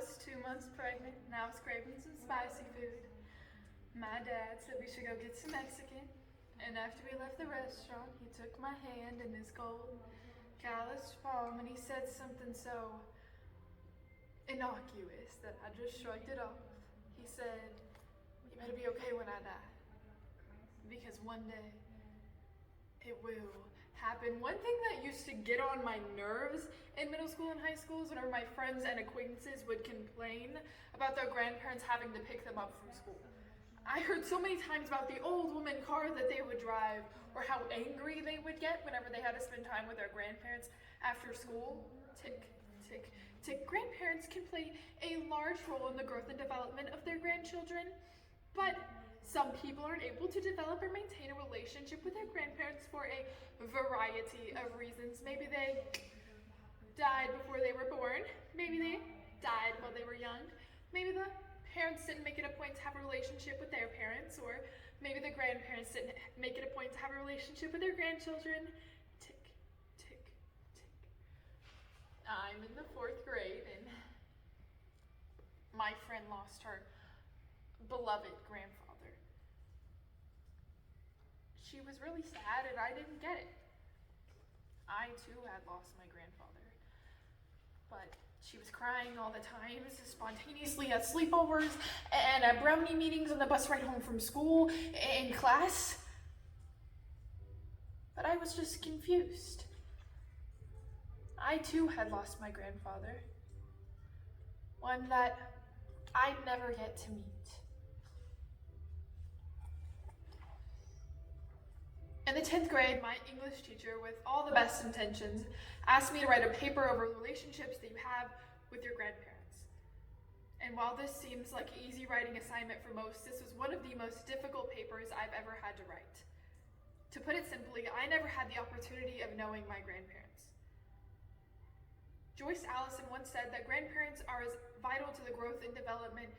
was 2 months pregnant and I was craving some spicy food. My dad said we should go get some Mexican. And after we left the restaurant, he took my hand in his cold, calloused palm and he said something so innocuous that I just shrugged it off. He said, "You better be okay when I die. Because one day, it will happen." One thing that used to get on my nerves in middle school and high school is whenever my friends and acquaintances would complain about their grandparents having to pick them up from school. I heard so many times about the old woman car that they would drive, or how angry they would get whenever they had to spend time with their grandparents after school. Tick, tick, tick. Grandparents can play a large role in the growth and development of their grandchildren, but some people aren't able to develop or maintain a relationship with their grandparents for a variety of reasons. Maybe they died before they were born. Maybe they died while they were young. Maybe the parents didn't make it a point to have a relationship with their parents, or maybe the grandparents didn't make it a point to have a relationship with their grandchildren. Tick, tick, tick. I'm in the 4th grade and my friend lost her beloved grandfather. She was really sad and I didn't get it. I too had lost my grandfather, but she was crying all the time, spontaneously at sleepovers and at brownie meetings on the bus ride home from school, in class. But I was just confused. I too had lost my grandfather, one that I'd never get to meet. In the 10th grade, my English teacher, with all the best intentions, asked me to write a paper over the relationships that you have with your grandparents. And while this seems like an easy writing assignment for most, this was one of the most difficult papers I've ever had to write. To put it simply, I never had the opportunity of knowing my grandparents. Joyce Allison once said that grandparents are as vital to the growth and development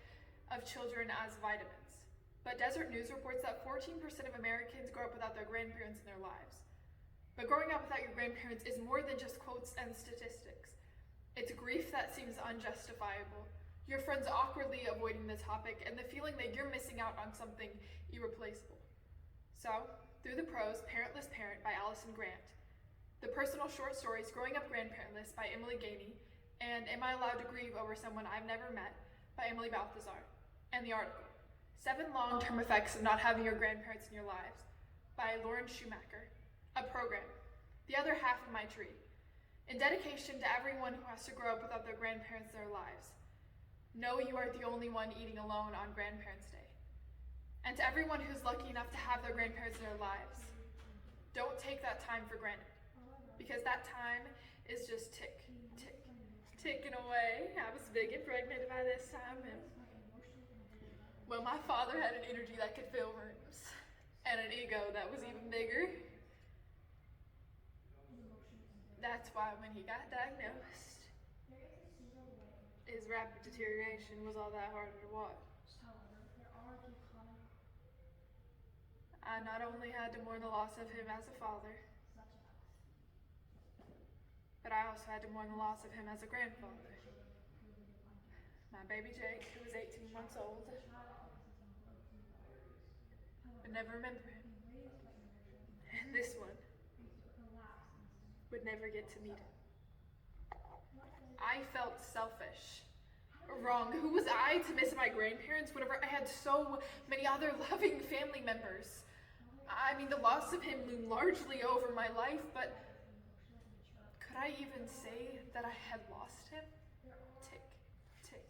of children as vitamins. But Desert News reports that 14% of Americans grow up without their grandparents in their lives. But growing up without your grandparents is more than just quotes and statistics. It's grief that seems unjustifiable, your friends awkwardly avoiding the topic, and the feeling that you're missing out on something irreplaceable. So, through the prose, Parentless Parent by Allison Grant, the personal short stories Growing Up Grandparentless by Emily Gainey, and Am I Allowed to Grieve Over Someone I've Never Met by Emily Balthazar, and the article, 7 Long-Term Effects of Not Having Your Grandparents in Your Lives by Lauren Schumacher, a program, The Other Half of My Tree, in dedication to everyone who has to grow up without their grandparents in their lives. Know you are the only one eating alone on Grandparents' Day. And to everyone who's lucky enough to have their grandparents in their lives, don't take that time for granted, because that time is just tick, tick, ticking away. I was big and pregnant by this time, and well, my father had an energy that could fill rooms, and an ego that was even bigger. That's why when he got diagnosed, his rapid deterioration was all that harder to watch. I not only had to mourn the loss of him as a father, but I also had to mourn the loss of him as a grandfather. My baby Jake, who was 18 months old, would never remember him. And this one would never get to meet him. I felt selfish, wrong. Who was I to miss my grandparents whenever I had so many other loving family members? I mean, the loss of him loomed largely over my life, but could I even say that I had lost him? Tick, tick,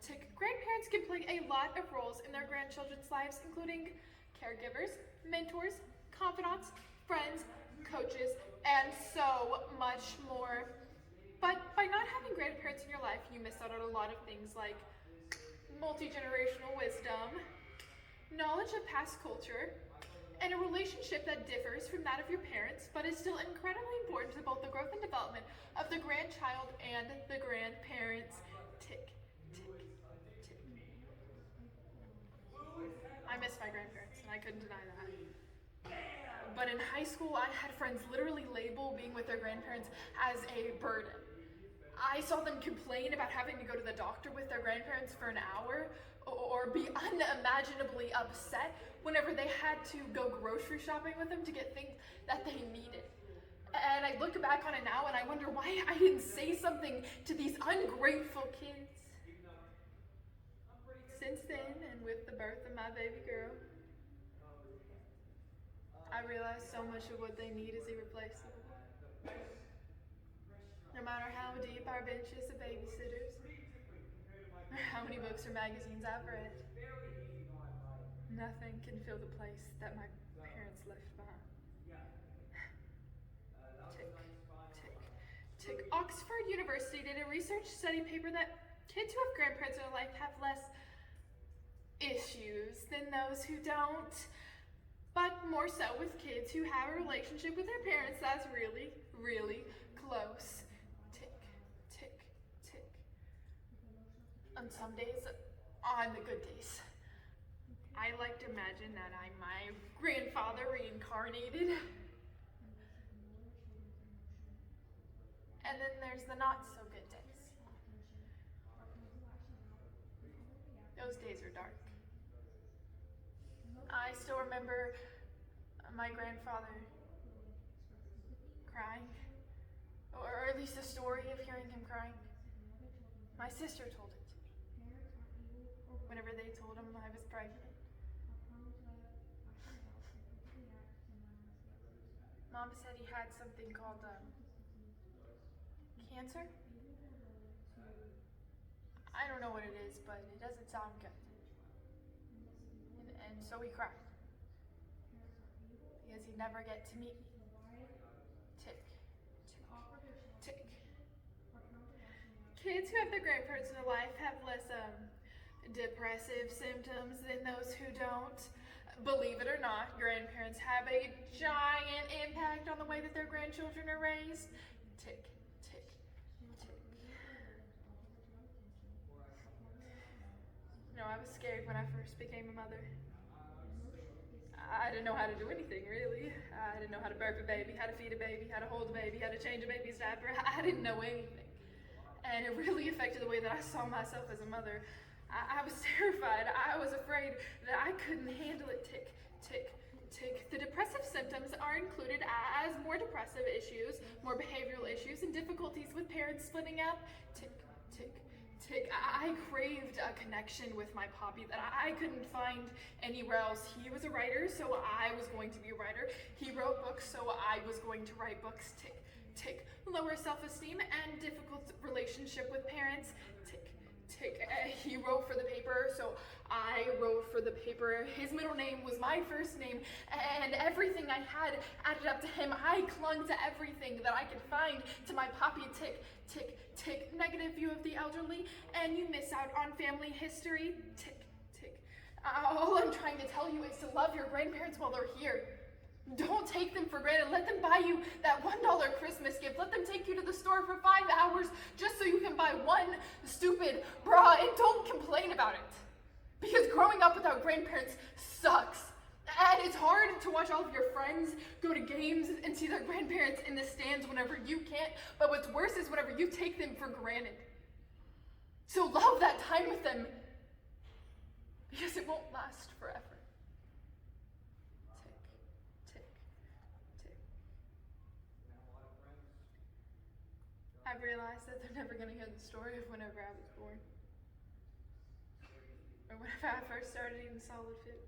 tick. Grandparents can play a lot of roles in their grandchildren's lives, including caregivers, mentors, confidants, friends, coaches, and so much more. But by not having grandparents in your life, you miss out on a lot of things like multi-generational wisdom, knowledge of past culture, and a relationship that differs from that of your parents, but is still incredibly important to both the growth and development of the grandchild and the grandparents. Tick, tick, tick. I miss my grandparents, and I couldn't deny that. But in high school, I had friends literally label being with their grandparents as a burden. I saw them complain about having to go to the doctor with their grandparents for an hour, or be unimaginably upset whenever they had to go grocery shopping with them to get things that they needed. And I look back on it now and I wonder why I didn't say something to these ungrateful kids. Since then, and with the birth of my baby girl, I realize so much of what they need is irreplaceable. No matter how deep our benches of babysitters, or how many books or magazines I've read, nothing can fill the place that my parents left behind. Tick, tick, tick. Oxford University did a research study paper that kids who have grandparents in their life have less issues than those who don't, but more so with kids who have a relationship with their parents that's really, really close. Tick, tick, tick. On some days, on the good days, I like to imagine that I'm my grandfather reincarnated. And then there's the not so good days. Those days are dark. I still remember my grandfather crying, or at least a story of hearing him crying. My sister told it to me whenever they told him I was pregnant. Mom said he had something called cancer. I don't know what it is, but it doesn't sound good. And so he cried, because he'd never get to meet me. Tick, tick, tick. Kids who have their grandparents in their life have less depressive symptoms than those who don't. Believe it or not, grandparents have a giant impact on the way that their grandchildren are raised. Tick, tick, tick. No, I was scared when I first became a mother. I didn't know how to do anything, really. I didn't know how to burp a baby, how to feed a baby, how to hold a baby, how to change a baby's diaper. I didn't know anything. And it really affected the way that I saw myself as a mother. I was terrified. I was afraid that I couldn't handle it. Tick, tick, tick. The depressive symptoms are included as more depressive issues, more behavioral issues, and difficulties with parents splitting up. Tick, tick, tick. I craved a connection with my poppy that I couldn't find anywhere else. He was a writer, so I was going to be a writer. He wrote books, so I was going to write books. Tick, tick. Lower self-esteem and difficult relationship with parents. Tick, tick. He wrote for the paper, so I wrote for the paper. His middle name was my first name, and everything I had added up to him. I clung to everything that I could find to my poppy. Tick, tick, tick. Negative view of the elderly, and you miss out on family history. Tick, tick. All I'm trying to tell you is to love your grandparents while they're here. Don't take them for granted. Let them buy you that $1 Christmas gift. Let them take you to the store for 5 hours just so you can buy one stupid bra, and don't complain about it. Because growing up without grandparents sucks. And it's hard to watch all of your friends go to games and see their grandparents in the stands whenever you can't. But what's worse is whenever you take them for granted. So love that time with them, because it won't last forever. I've realized that they're never going to hear the story of whenever I was born, or whenever I first started eating solid foods.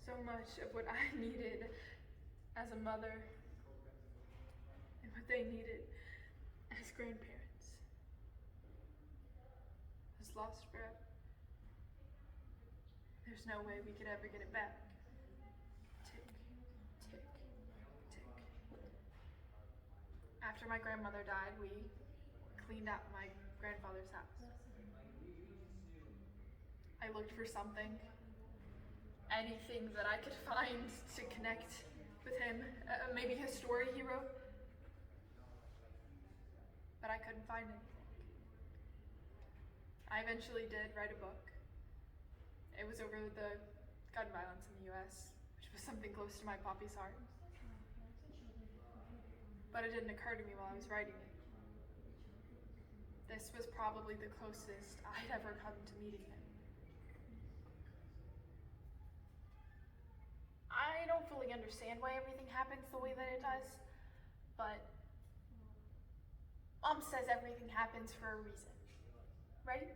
So much of what I needed as a mother and what they needed as grandparents was lost forever. There's no way we could ever get it back. After my grandmother died, we cleaned out my grandfather's house. I looked for something, anything that I could find to connect with him, maybe his story he wrote, but I couldn't find anything. I eventually did write a book. It was over the gun violence in the US, which was something close to my poppy's heart. but it didn't occur to me while I was writing it. This was probably the closest I'd ever come to meeting him. I don't fully understand why everything happens the way that it does, but Mom says everything happens for a reason, right?